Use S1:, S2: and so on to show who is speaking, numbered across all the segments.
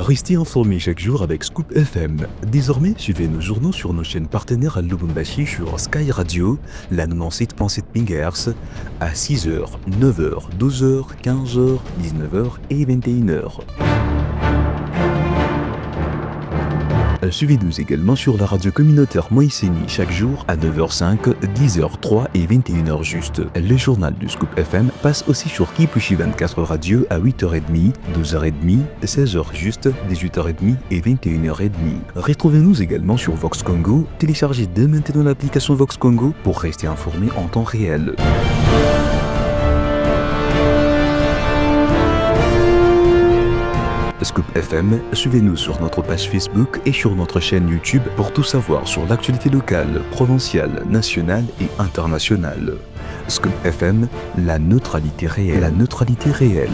S1: Restez informés chaque jour avec Scoop FM. Désormais, suivez nos journaux sur nos chaînes partenaires à Lubumbashi sur Sky Radio, la 97.7 MHz, à 6h, 9h, 12h, 15h, 19h et 21h. Suivez-nous également sur la radio communautaire Moïseni chaque jour à 9h05, 10h03 et 21h juste. Le journal du Scoop FM passe aussi sur Kipushi 24 Radio à 8h30, 12h30, 16h juste, 18h30 et 21h30. Retrouvez-nous également sur Vox Congo. Téléchargez dès maintenant l'application Vox Congo pour rester informé en temps réel. Scoop FM, suivez-nous sur notre page Facebook et sur notre chaîne YouTube pour tout savoir sur l'actualité locale, provinciale, nationale et internationale. Scoop FM, la neutralité réelle. La neutralité réelle.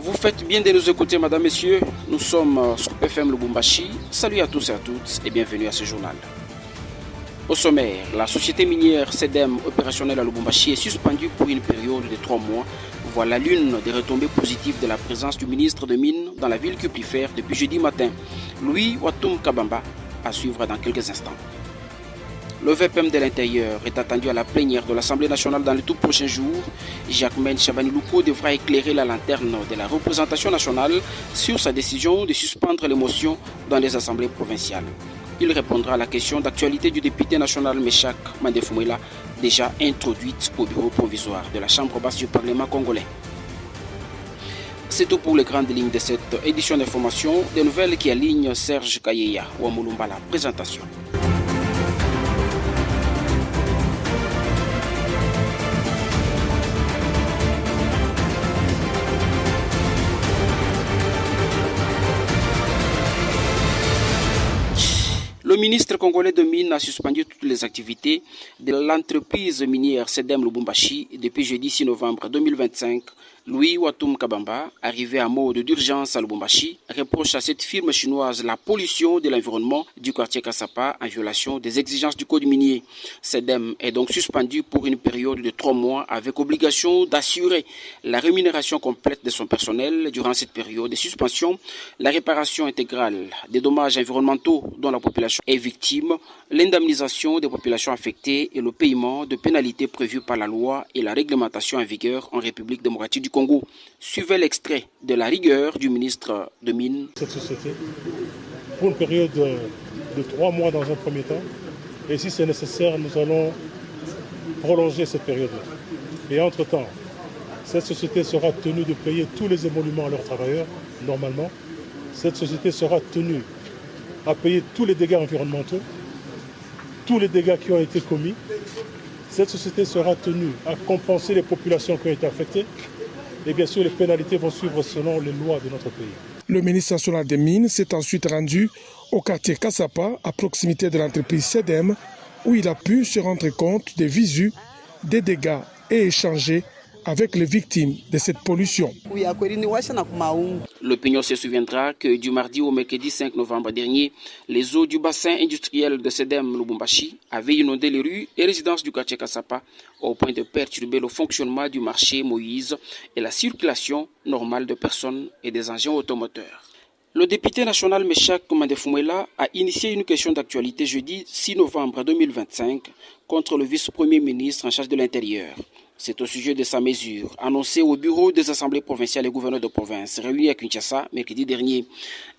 S2: Vous faites bien de nous écouter, madame, messieurs. Nous sommes Scoop FM Lubumbashi. Salut à tous et à toutes et bienvenue à ce journal. Au sommaire, la société minière CEDEM opérationnelle à Lubumbashi est suspendue pour une période de 3 mois. Voilà l'une des retombées positives de la présence du ministre de Mines dans la ville cuplifère depuis jeudi matin. Louis Watum Kabamba, à suivre dans quelques instants. Le VPM de l'Intérieur est attendu à la plénière de l'Assemblée nationale dans les tout prochains jours. Jacquemaine Chabani-Louko devra éclairer la lanterne de la représentation nationale sur sa décision de suspendre les motions dans les assemblées provinciales. Il répondra à la question d'actualité du député national Meshak Mandefumela, déjà introduite au bureau provisoire de la Chambre basse du Parlement congolais. C'est tout pour les grandes lignes de cette édition d'information. Des nouvelles qui alignent Serge Kayeya ou Amulumba la présentation. Le ministre congolais de Mines a suspendu toutes les activités de l'entreprise minière CEDEM Lubumbashi depuis jeudi 6 novembre 2025. Louis Watum Kabamba, arrivé en mode d'urgence à Lubumbashi, reproche à cette firme chinoise la pollution de l'environnement du quartier Kassapa en violation des exigences du code minier. CEDEM est donc suspendu pour une période de 3 mois avec obligation d'assurer la rémunération complète de son personnel durant cette période de suspension, la réparation intégrale des dommages environnementaux dont la population est victime, l'indemnisation des populations affectées et le paiement de pénalités prévues par la loi et la réglementation en vigueur en République démocratique du Congo. Suivez l'extrait de la rigueur du ministre de Mines.
S3: Cette société, pour une période de 3 mois dans un premier temps, et si c'est nécessaire, nous allons prolonger cette période-là. Et entre-temps, cette société sera tenue de payer tous les émoluments à leurs travailleurs, normalement. Cette société sera tenue à payer tous les dégâts environnementaux, tous les dégâts qui ont été commis. Cette société sera tenue à compenser les populations qui ont été affectées. Et bien sûr, les pénalités vont suivre selon les lois de notre pays.
S4: Le ministre national des Mines s'est ensuite rendu au quartier Kassapa, à proximité de l'entreprise CEDEM, où il a pu se rendre compte des visus, des dégâts et échanger avec les victimes de cette pollution.
S2: L'opinion se souviendra que du mardi au mercredi 5 novembre dernier, les eaux du bassin industriel de CEDEM Lubumbashi avaient inondé les rues et résidences du quartier Kassapa au point de perturber le fonctionnement du marché Moïse et la circulation normale de personnes et des engins automoteurs. Le député national Meshak Mandefumela a initié une question d'actualité jeudi 6 novembre 2025 contre le vice-premier ministre en charge de l'Intérieur. C'est au sujet de sa mesure, annoncée au bureau des assemblées provinciales et gouverneurs de province, réunis à Kinshasa mercredi dernier.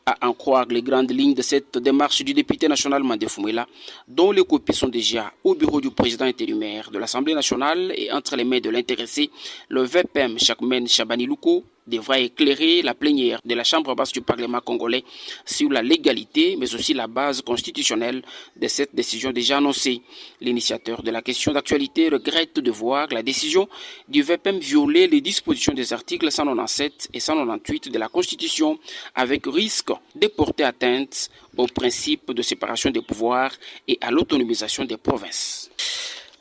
S2: À en croire les grandes lignes de cette démarche du député national Mandefumela, dont les copies sont déjà au bureau du président intérimaire de l'Assemblée nationale et entre les mains de l'intéressé, le VPM Jacquemaine Chabani-Louko devra éclairer la plénière de la Chambre basse du Parlement congolais sur la légalité, mais aussi la base constitutionnelle de cette décision déjà annoncée. L'initiateur de la question d'actualité regrette de voir la décision du VPM violer les dispositions des articles 197 et 198 de la Constitution, avec risque de porter atteinte au principe de séparation des pouvoirs et à l'autonomisation des provinces.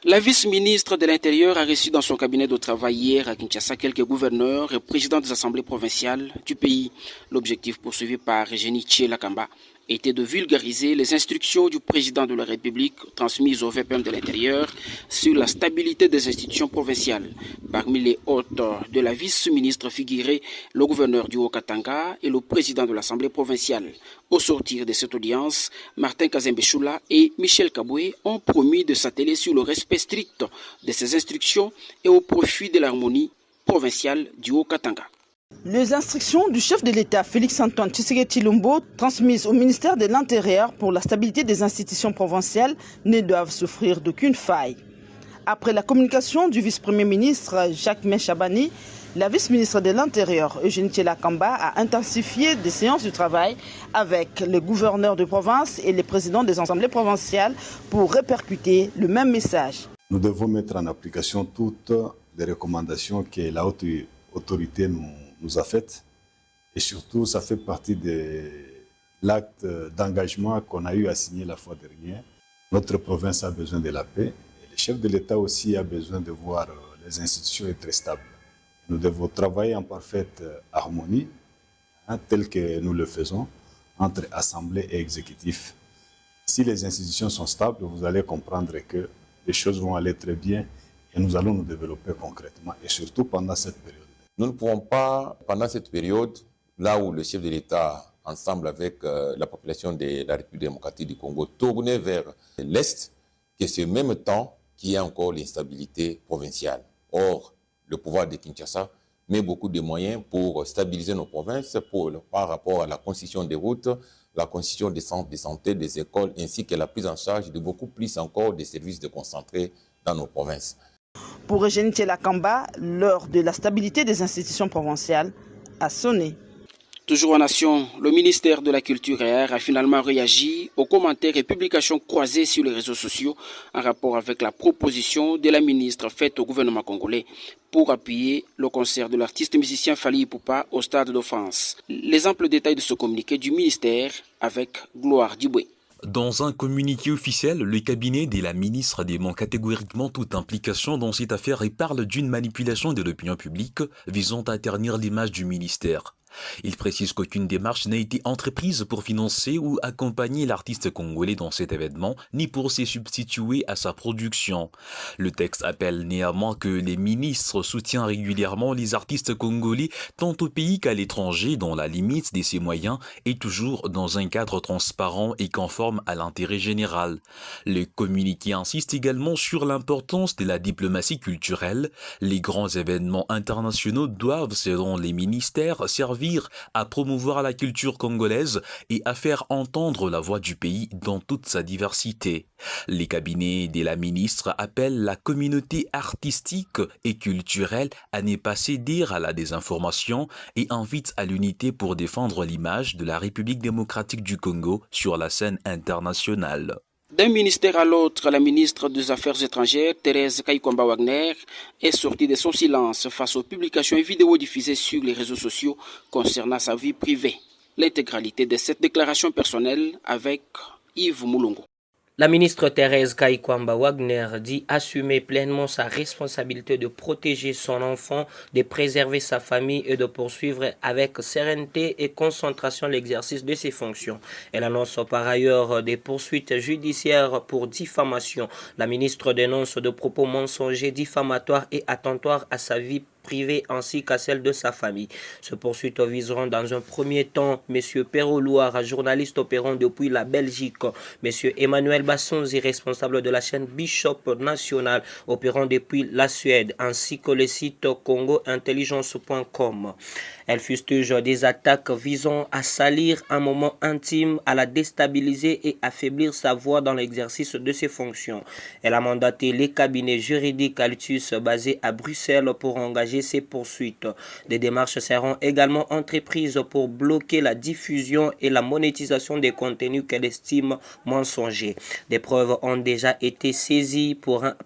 S2: La vice-ministre de l'Intérieur a reçu dans son cabinet de travail hier à Kinshasa quelques gouverneurs et présidents des assemblées provinciales du pays. L'objectif poursuivi par Génie Lakamba était de vulgariser les instructions du président de la République transmises au VPM de l'Intérieur sur la stabilité des institutions provinciales. Parmi les hôtes de la vice-ministre figuraient le gouverneur du Haut-Katanga et le président de l'Assemblée provinciale. Au sortir de cette audience, Martin Kazembe-Choula et Michel Kaboué ont promis de s'atteler sur le respect strict de ces instructions et au profit de l'harmonie provinciale du Haut-Katanga.
S5: Les instructions du chef de l'État, Félix-Antoine Tshisekedi Tshilombo, transmises au ministère de l'Intérieur pour la stabilité des institutions provinciales, ne doivent souffrir d'aucune faille. Après la communication du vice-premier ministre Jacques Chabani, la vice-ministre de l'Intérieur, Eugénie Lakamba, a intensifié des séances de travail avec les gouverneurs de province et les présidents des assemblées provinciales pour répercuter le même message.
S6: Nous devons mettre en application toutes les recommandations que la haute autorité nous a faites. Et surtout, ça fait partie de l'acte d'engagement qu'on a eu à signer la fois dernière. Notre province a besoin de la paix et le chef de l'État aussi a besoin de voir les institutions être stables. Nous devons travailler en parfaite harmonie, tel que nous le faisons, entre Assemblée et exécutif. Si les institutions sont stables, vous allez comprendre que les choses vont aller très bien et nous allons nous développer concrètement, et surtout pendant cette période.
S7: Nous ne pouvons pas, pendant cette période, là où le chef de l'État, ensemble avec la population de la République démocratique du Congo, tourner vers l'Est, que ce même temps qu'il y a encore l'instabilité provinciale. Or, le pouvoir de Kinshasa met beaucoup de moyens pour stabiliser nos provinces par rapport à la construction des routes, la construction des centres de santé, des écoles, ainsi que la prise en charge de beaucoup plus encore des services déconcentrés dans nos provinces.
S5: Pour Eugénie Lakamba, l'heure de la stabilité des institutions provinciales a sonné.
S2: Toujours en nation, le ministère de la Culture et Arts a finalement réagi aux commentaires et publications croisées sur les réseaux sociaux en rapport avec la proposition de la ministre faite au gouvernement congolais pour appuyer le concert de l'artiste musicien Fally Ipupa au stade de France. Les amples détails de ce communiqué du ministère avec Gloire Diboué.
S1: Dans un communiqué officiel, le cabinet de la ministre dément catégoriquement toute implication dans cette affaire et parle d'une manipulation de l'opinion publique visant à ternir l'image du ministère. Il précise qu'aucune démarche n'a été entreprise pour financer ou accompagner l'artiste congolais dans cet événement, ni pour se substituer à sa production. Le texte appelle néanmoins que les ministres soutiennent régulièrement les artistes congolais tant au pays qu'à l'étranger dans la limite de ses moyens et toujours dans un cadre transparent et conforme à l'intérêt général. Le communiqué insiste également sur l'importance de la diplomatie culturelle. Les grands événements internationaux doivent, selon les ministères, servir à promouvoir la culture congolaise et à faire entendre la voix du pays dans toute sa diversité. Les cabinets de la ministre appellent la communauté artistique et culturelle à ne pas céder à la désinformation et invitent à l'unité pour défendre l'image de la République démocratique du Congo sur la scène internationale.
S2: D'un ministère à l'autre, la ministre des Affaires étrangères, Thérèse Kayikwamba-Wagner, est sortie de son silence face aux publications et vidéos diffusées sur les réseaux sociaux concernant sa vie privée. L'intégralité de cette déclaration personnelle avec Yves Moulongo.
S8: La ministre Thérèse Kayikwamba-Wagner dit assumer pleinement sa responsabilité de protéger son enfant, de préserver sa famille et de poursuivre avec sérénité et concentration l'exercice de ses fonctions. Elle annonce par ailleurs des poursuites judiciaires pour diffamation. La ministre dénonce de propos mensongers, diffamatoires et attentatoires à sa vie privée ainsi qu'à celle de sa famille. Ces poursuites viseront dans un premier temps M. Perrault Loire, journaliste opérant depuis la Belgique, M. Emmanuel Bassonzi, responsable de la chaîne Bishop National opérant depuis la Suède, ainsi que le site congointelligence.com. Elle fustige des attaques visant à salir un moment intime, à la déstabiliser et affaiblir sa voix dans l'exercice de ses fonctions. Elle a mandaté les cabinets juridiques Altus basés à Bruxelles pour engager protéger ces poursuites. Des démarches seront également entreprises pour bloquer la diffusion et la monétisation des contenus qu'elle estime mensongers. Des preuves ont déjà été saisies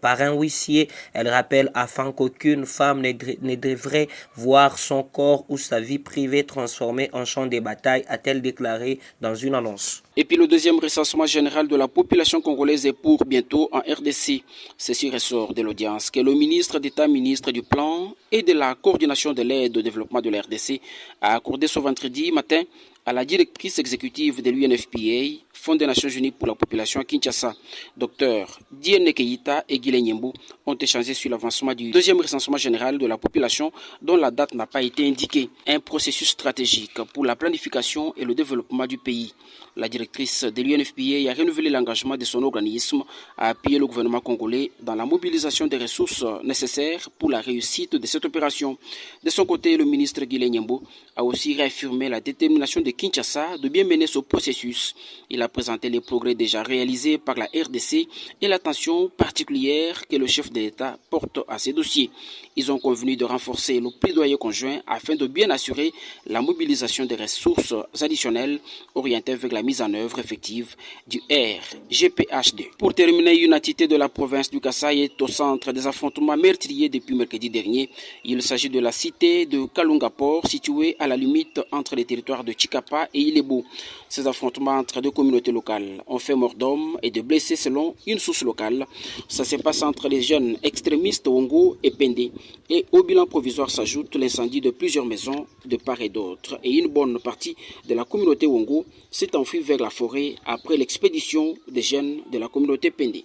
S8: par un huissier. Elle rappelle afin qu'aucune femme ne devrait voir son corps ou sa vie privée transformée en champ de bataille, a-t-elle déclaré dans une annonce.
S2: Et puis le deuxième recensement général de la population congolaise est pour bientôt en RDC. Ceci ressort de l'audience que le ministre d'État, ministre du Plan et de la coordination de l'aide au développement de la RDC a accordé ce vendredi matin à la directrice exécutive de l'UNFPA, Fonds des Nations Unies pour la population à Kinshasa. Dr Diene Keita et Guilé Nyembo ont échangé sur l'avancement du deuxième recensement général de la population dont la date n'a pas été indiquée. Un processus stratégique pour la planification et le développement du pays. La directrice de l'UNFPA a renouvelé l'engagement de son organisme à appuyer le gouvernement congolais dans la mobilisation des ressources nécessaires pour la réussite de cette opération. De son côté, le ministre Guilé Nyembo a aussi réaffirmé la détermination de Kinshasa de bien mener ce processus. Il a présenté les progrès déjà réalisés par la RDC et l'attention particulière que le chef de l'État porte à ces dossiers. Ils ont convenu de renforcer le plaidoyer conjoint afin de bien assurer la mobilisation des ressources additionnelles orientées vers la mise en œuvre effective du RGPHD. Pour terminer, une entité de la province du Kasaï est au centre des affrontements meurtriers depuis mercredi dernier. Il s'agit de la cité de Kalungapor, située à la limite entre les territoires de Chikapa et Ilebo. Ces affrontements entre deux communautés locales ont fait mort d'hommes et de blessés selon une source locale. Ça se passe entre les jeunes extrémistes Wongo et Pendé. Et au bilan provisoire s'ajoute l'incendie de plusieurs maisons de part et d'autre. Et une bonne partie de la communauté Wongo s'est enfuie vers la forêt après l'expédition des jeunes de la communauté Pendé.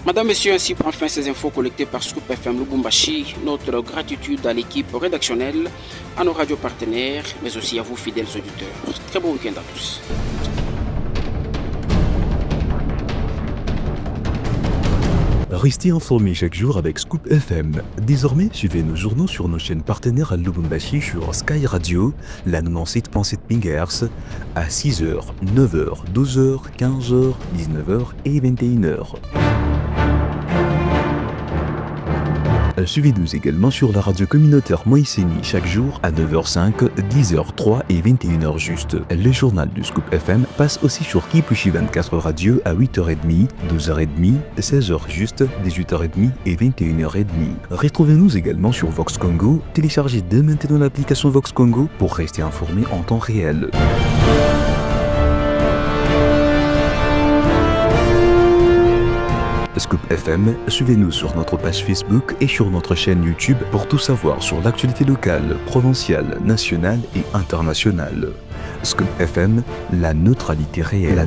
S2: Madame, Messieurs, ainsi prend fin ces infos collectées par Scoop FM Lubumbashi. Notre gratitude à l'équipe rédactionnelle, à nos radios partenaires, mais aussi à vous fidèles auditeurs. Très bon week-end à tous.
S1: Restez informés chaque jour avec Scoop FM. Désormais, suivez nos journaux sur nos chaînes partenaires à Lubumbashi sur Sky Radio, la 97.7 MHz, à 6h, 9h, 12h, 15h, 19h et 21h. Suivez-nous également sur la radio communautaire Moïseni chaque jour à 9h05, 10h03 et 21h juste. Le journal du Scoop FM passe aussi sur Kipushi 24 Radio à 8h30, 12h30, 16h juste, 18h30 et 21h30. Retrouvez-nous également sur Vox Congo. Téléchargez dès maintenant l'application Vox Congo pour rester informé en temps réel. Scoop FM, suivez-nous sur notre page Facebook et sur notre chaîne YouTube pour tout savoir sur l'actualité locale, provinciale, nationale et internationale. Scoop FM, la neutralité réelle.